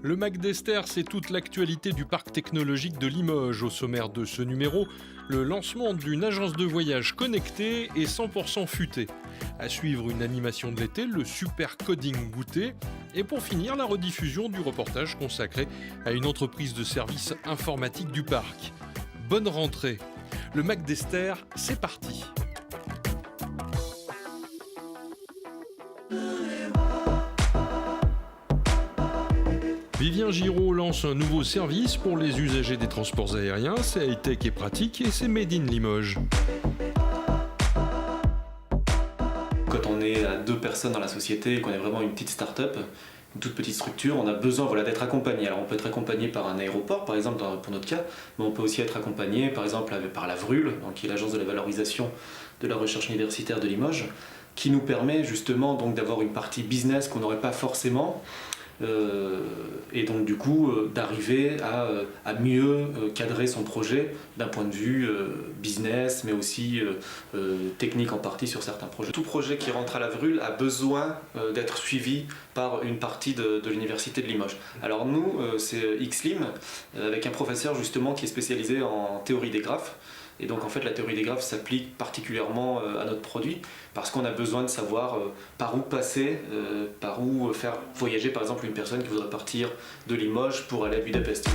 Le Mac d'Ester, c'est toute l'actualité du parc technologique de Limoges. Au sommaire de ce numéro, le lancement d'une agence de voyage connectée et 100% futée. À suivre une animation de l'été, le Super Coding Goûter. Et pour finir, la rediffusion du reportage consacré à une entreprise de services informatiques du parc. Bonne rentrée. Le Mac d'Ester, c'est parti. Vivien Giraud lance un nouveau service pour les usagers des transports aériens. C'est high-tech et pratique et c'est Made in Limoges. Quand on est à 2 personnes dans la société et qu'on est vraiment une petite start-up, une toute petite structure, on a besoin d'être accompagné. Alors on peut être accompagné par un aéroport, par exemple, pour notre cas, mais on peut aussi être accompagné, par exemple, par la VRUL, donc qui est l'agence de la valorisation de la recherche universitaire de Limoges, qui nous permet justement donc d'avoir une partie business qu'on n'aurait pas forcément. Et donc du coup d'arriver à mieux cadrer son projet d'un point de vue business mais aussi technique en partie sur certains projets. Tout projet qui rentre à la VRUL a besoin d'être suivi par une partie de l'université de Limoges. Alors nous c'est XLIM avec un professeur justement qui est spécialisé en théorie des graphes. Et donc en fait la théorie des graphes s'applique particulièrement à notre produit parce qu'on a besoin de savoir par où passer, par où faire voyager par exemple une personne qui voudrait partir de Limoges pour aller à Budapest.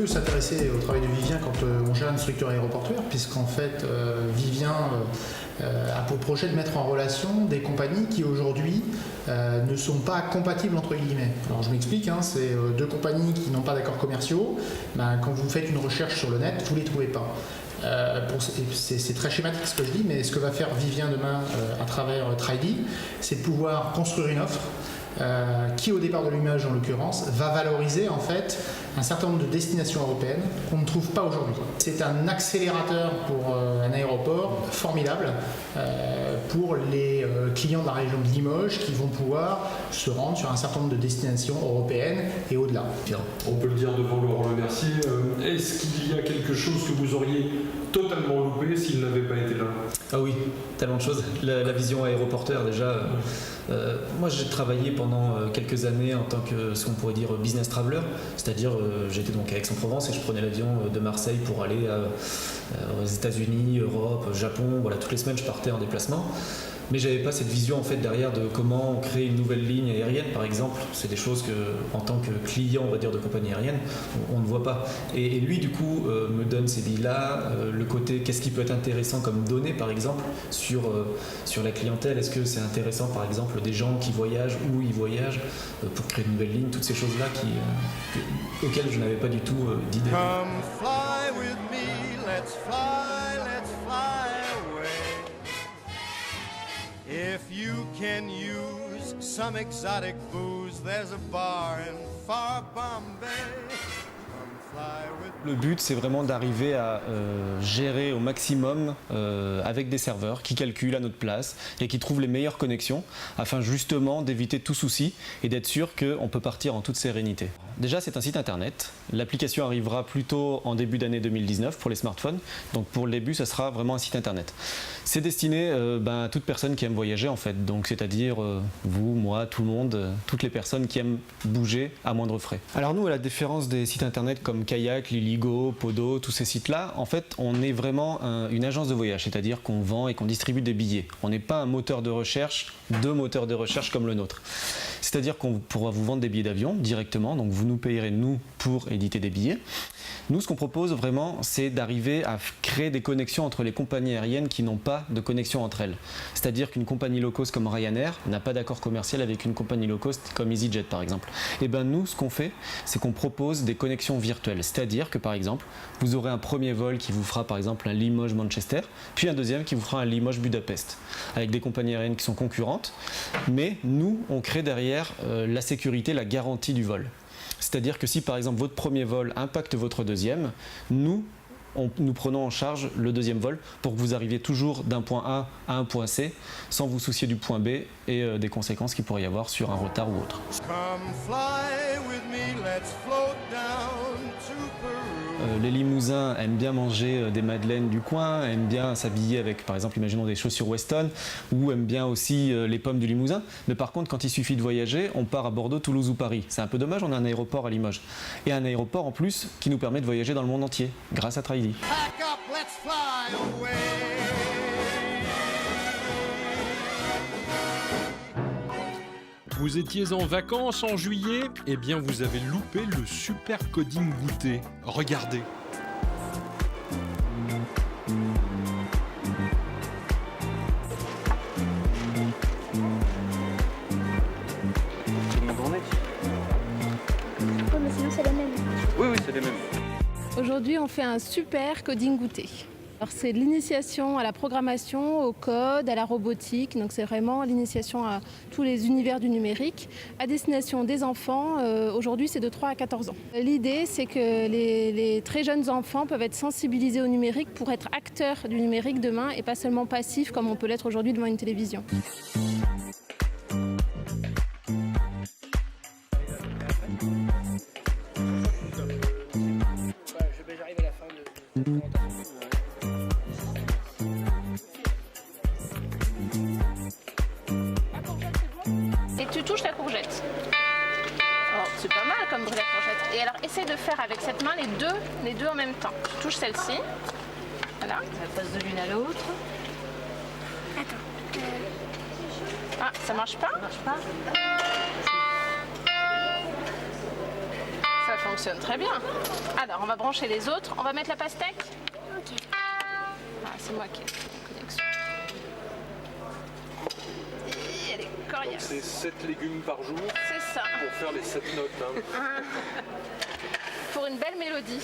S'intéresser au travail de Vivien quand on gère une structure aéroportuaire, puisqu'en fait Vivien a pour projet de mettre en relation des compagnies qui aujourd'hui ne sont pas compatibles entre guillemets. Alors je m'explique, c'est 2 compagnies qui n'ont pas d'accords commerciaux. Quand vous faites une recherche sur le net, vous ne les trouvez pas. C'est très schématique ce que je dis, mais ce que va faire Vivien demain à travers Tridy, c'est de pouvoir construire une offre qui au départ de l'image en l'occurrence va valoriser en fait un certain nombre de destinations européennes qu'on ne trouve pas aujourd'hui. C'est un accélérateur pour un aéroport formidable pour les clients de la région de Limoges qui vont pouvoir se rendre sur un certain nombre de destinations européennes et au-delà. On peut le dire devant Laurent Lemercier, est-ce qu'il y a quelque chose que vous auriez totalement loupé s'il n'avait pas été là ? Ah oui, tellement de choses. La vision aéroportuaire déjà. Moi j'ai travaillé pendant quelques années en tant que ce qu'on pourrait dire business traveler, c'est-à-dire j'étais donc à Aix-en-Provence et je prenais l'avion de Marseille pour aller aux États-Unis, Europe, Japon, voilà, toutes les semaines je partais en déplacement. Mais j'avais pas cette vision en fait derrière de comment créer une nouvelle ligne aérienne par exemple. C'est des choses que en tant que client on va dire de compagnie aérienne on ne voit pas. Et lui du coup me donne ces billes-là, le côté qu'est-ce qui peut être intéressant comme données par exemple sur la clientèle. Est-ce que c'est intéressant par exemple des gens qui voyagent, où ils voyagent pour créer une nouvelle ligne, toutes ces choses-là auxquelles je n'avais pas du tout d'idée. Come fly with me, let's fly away. If you can use some exotic booze, there's a bar in far Bombay. Come fly with me. Le but, c'est vraiment d'arriver à gérer au maximum avec des serveurs qui calculent à notre place et qui trouvent les meilleures connexions afin justement d'éviter tout souci et d'être sûr qu'on peut partir en toute sérénité. Déjà, c'est un site internet. L'application arrivera plutôt en début d'année 2019 pour les smartphones. Donc pour le début, ça sera vraiment un site internet. C'est destiné à toute personne qui aime voyager en fait. Donc c'est-à-dire vous, moi, tout le monde, toutes les personnes qui aiment bouger à moindre frais. Alors nous, à la différence des sites internet comme Kayak, Liligo, Podo, tous ces sites-là, en fait, on est vraiment une agence de voyage. C'est-à-dire qu'on vend et qu'on distribue des billets. On n'est pas un moteur de recherche, 2 moteurs de recherche comme le nôtre. C'est-à-dire qu'on pourra vous vendre des billets d'avion directement. Donc vous nous payerez nous pour éditer des billets. Nous, ce qu'on propose vraiment, c'est d'arriver à créer des connexions entre les compagnies aériennes qui n'ont pas de connexion entre elles. C'est-à-dire qu'une compagnie low cost comme Ryanair n'a pas d'accord commercial avec une compagnie low cost comme EasyJet par exemple. Et bien nous, ce qu'on fait, c'est qu'on propose des connexions virtuelles. C'est-à-dire que par exemple, vous aurez un premier vol qui vous fera par exemple un Limoges-Manchester, puis un deuxième qui vous fera un Limoges-Budapest, avec des compagnies aériennes qui sont concurrentes. Mais nous, on crée derrière la sécurité, la garantie du vol. C'est-à-dire que si par exemple votre premier vol impacte votre deuxième, nous prenons en charge le deuxième vol pour que vous arriviez toujours d'un point A à un point C sans vous soucier du point B et des conséquences qu'il pourrait y avoir sur un retard ou autre. Come fly with me. me, let's float down to Peru. Les Limousins aiment bien manger des madeleines du coin, aiment bien s'habiller avec, par exemple, imaginons des chaussures Weston, ou aiment bien aussi les pommes du Limousin. Mais par contre, quand il suffit de voyager, on part à Bordeaux, Toulouse ou Paris. C'est un peu dommage, on a un aéroport à Limoges. Et un aéroport en plus qui nous permet de voyager dans le monde entier, grâce à Tridely. Pack up, let's fly away. Vous étiez en vacances en juillet? Eh bien, vous avez loupé le super coding goûter. Regardez. Oui, mais sinon c'est les mêmes. Oui, c'est les mêmes. Aujourd'hui, on fait un super coding goûter. Alors, c'est l'initiation à la programmation, au code, à la robotique. Donc, c'est vraiment l'initiation à tous les univers du numérique à destination des enfants. Aujourd'hui, c'est de 3 à 14 ans. L'idée, c'est que les très jeunes enfants peuvent être sensibilisés au numérique pour être acteurs du numérique demain et pas seulement passifs comme on peut l'être aujourd'hui devant une télévision. Et tu touches la courgette. Oh, c'est pas mal comme brûler la courgette. Et alors essaye de faire avec cette main les deux en même temps. Tu touches celle-ci. Voilà. Ça passe de l'une à l'autre. Attends. Ah, ça marche pas? Ça marche pas. Ça fonctionne très bien. Alors on va brancher les autres. On va mettre la pastèque. Ok. Ah, c'est moi qui ai la connexion. Et elle est coriace. C'est 7 légumes par jour C'est ça. pour faire les 7 notes. Hein. Pour une belle mélodie.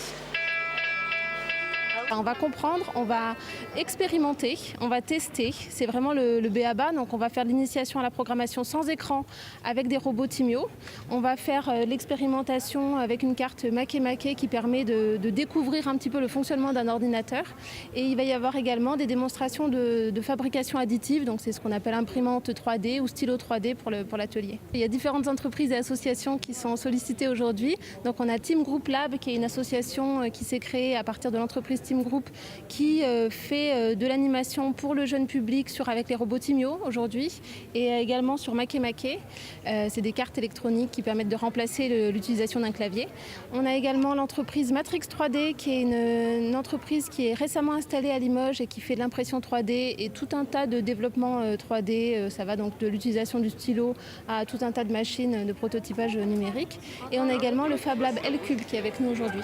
On va comprendre, on va expérimenter, on va tester. C'est vraiment le b.a.-ba. Donc on va faire l'initiation à la programmation sans écran avec des robots Timio. On va faire l'expérimentation avec une carte Makemake qui permet de découvrir un petit peu le fonctionnement d'un ordinateur. Et il va y avoir également des démonstrations de fabrication additive. Donc c'est ce qu'on appelle imprimante 3D ou stylo 3D pour l'atelier. Il y a différentes entreprises et associations qui sont sollicitées aujourd'hui. Donc on a Team Group Lab qui est une association qui s'est créée à partir de l'entreprise Team Group qui fait de l'animation pour le jeune public avec les robots Timio aujourd'hui et également sur Makemake. C'est des cartes électroniques qui permettent de remplacer l'utilisation d'un clavier. On a également l'entreprise Matrix 3D qui est une entreprise qui est récemment installée à Limoges et qui fait de l'impression 3D et tout un tas de développement 3D. Ça va donc de l'utilisation du stylo à tout un tas de machines de prototypage numérique. Et on a également le Fab Lab L-Cube qui est avec nous aujourd'hui.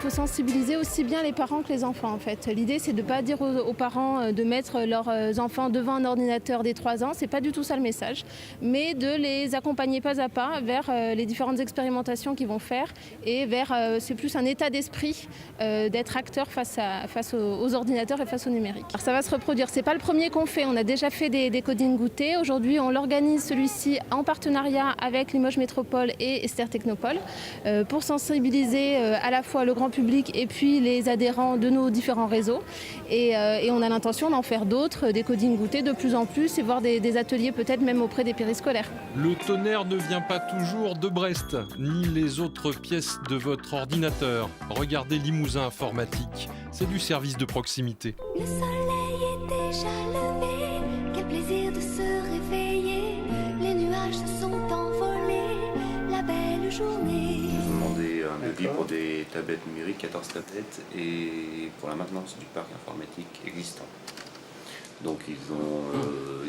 Il faut sensibiliser aussi bien les parents que les enfants en fait. L'idée c'est de ne pas dire aux parents de mettre leurs enfants devant un ordinateur dès 3 ans, c'est pas du tout ça le message, mais de les accompagner pas à pas vers les différentes expérimentations qu'ils vont faire et vers, c'est plus un état d'esprit d'être acteur face aux ordinateurs et face au numérique. Alors ça va se reproduire, c'est pas le premier qu'on fait, on a déjà fait des coding goûter, aujourd'hui on l'organise celui-ci en partenariat avec Limoges Métropole et Esther Technopole pour sensibiliser à la fois le grand public et puis les adhérents de nos différents réseaux. Et on a l'intention d'en faire d'autres, des coding goûter de plus en plus et voir des ateliers peut-être même auprès des périscolaires. Le tonnerre ne vient pas toujours de Brest, ni les autres pièces de votre ordinateur. Regardez Limousin Informatique, c'est du service de proximité. Le soleil est déjà levé, quel plaisir de se réveiller. Les nuages se sont envolés, la belle journée. Demandé un devis pour des tablettes numériques, 14 tablettes, et pour la maintenance du parc informatique existant. Donc ils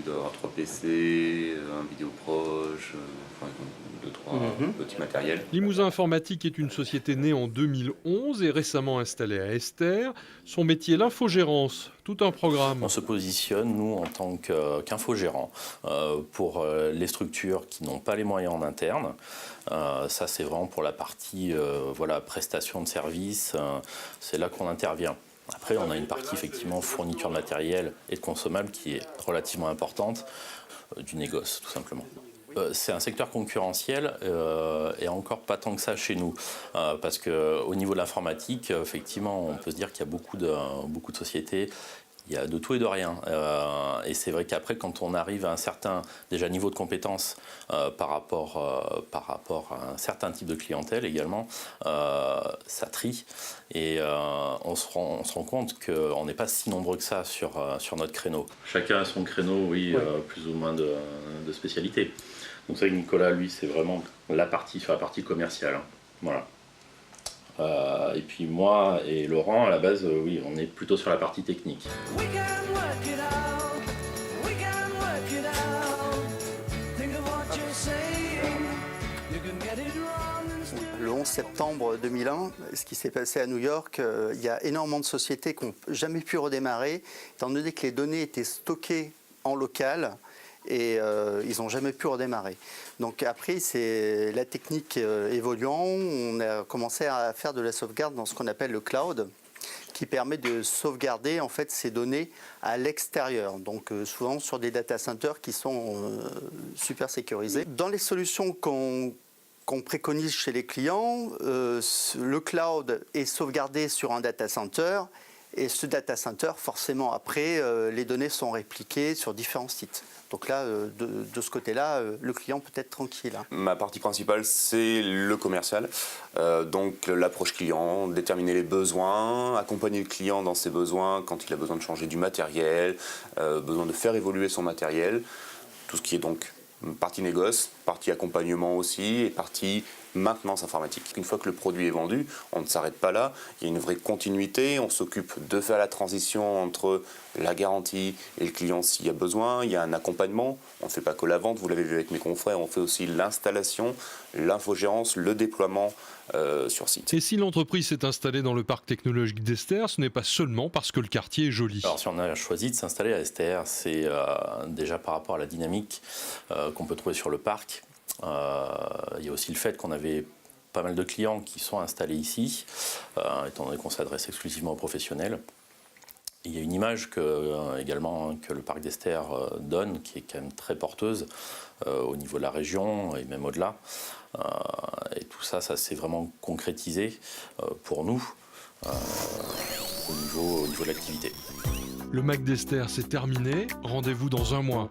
doivent avoir 3 PC, un vidéoproche, enfin ils ont 2-3 petits matériels. Limousin Informatique est une société née en 2011 et récemment installée à Esther. Son métier, l'infogérance, tout un programme. On se positionne, nous, en tant qu'infogérant, pour les structures qui n'ont pas les moyens en interne. Ça, c'est vraiment pour la partie prestation de services, c'est là qu'on intervient. Après, on a une partie effectivement fourniture de matériel et de consommables qui est relativement importante, du négoce tout simplement. C'est un secteur concurrentiel et encore pas tant que ça chez nous. Parce qu'au niveau de l'informatique, effectivement, on peut se dire qu'il y a beaucoup de sociétés. Il y a de tout et de rien. Et c'est vrai qu'après, quand on arrive à un certain déjà niveau de compétence par rapport à un certain type de clientèle également, ça trie. Et on se rend compte qu'on n'est pas si nombreux que ça sur notre créneau. Chacun a son créneau, oui, plus ou moins de spécialité. Donc c'est vrai que Nicolas, lui, c'est vraiment sur la partie commerciale. Hein. Voilà. Et puis moi et Laurent, à la base, oui, on est plutôt sur la partie technique. Le 11 septembre 2001, ce qui s'est passé à New York, il y a énormément de sociétés qui n'ont jamais pu redémarrer, étant donné que les données étaient stockées en local. Et ils n'ont jamais pu redémarrer. Donc après, c'est la technique évoluant, on a commencé à faire de la sauvegarde dans ce qu'on appelle le cloud, qui permet de sauvegarder en fait ces données à l'extérieur, donc souvent sur des data centers qui sont super sécurisés. Dans les solutions qu'on préconise chez les clients, le cloud est sauvegardé sur un data center. Et ce data center, forcément, après, les données sont répliquées sur différents sites. Donc là, de ce côté-là, le client peut être tranquille. Ma partie principale, c'est le commercial. Donc l'approche client, déterminer les besoins, accompagner le client dans ses besoins quand il a besoin de changer du matériel, besoin de faire évoluer son matériel. Tout ce qui est donc partie négoce, partie accompagnement aussi et partie maintenance informatique. Une fois que le produit est vendu, on ne s'arrête pas là, il y a une vraie continuité, on s'occupe de faire la transition entre la garantie et le client s'il y a besoin, il y a un accompagnement, on ne fait pas que la vente, vous l'avez vu avec mes confrères, on fait aussi l'installation, l'infogérance, le déploiement sur site. Et si l'entreprise s'est installée dans le parc technologique d'Esther, ce n'est pas seulement parce que le quartier est joli. Alors si on a choisi de s'installer à Esther, c'est déjà par rapport à la dynamique qu'on peut trouver sur le parc. Il y a aussi le fait qu'on avait pas mal de clients qui sont installés ici, étant donné qu'on s'adresse exclusivement aux professionnels. Il y a une image également que le parc d'Esther donne, qui est quand même très porteuse au niveau de la région et même au-delà. Et tout ça, ça s'est vraiment concrétisé pour nous au niveau de l'activité. Le MAC d'Esther, c'est terminé. Rendez-vous dans un mois.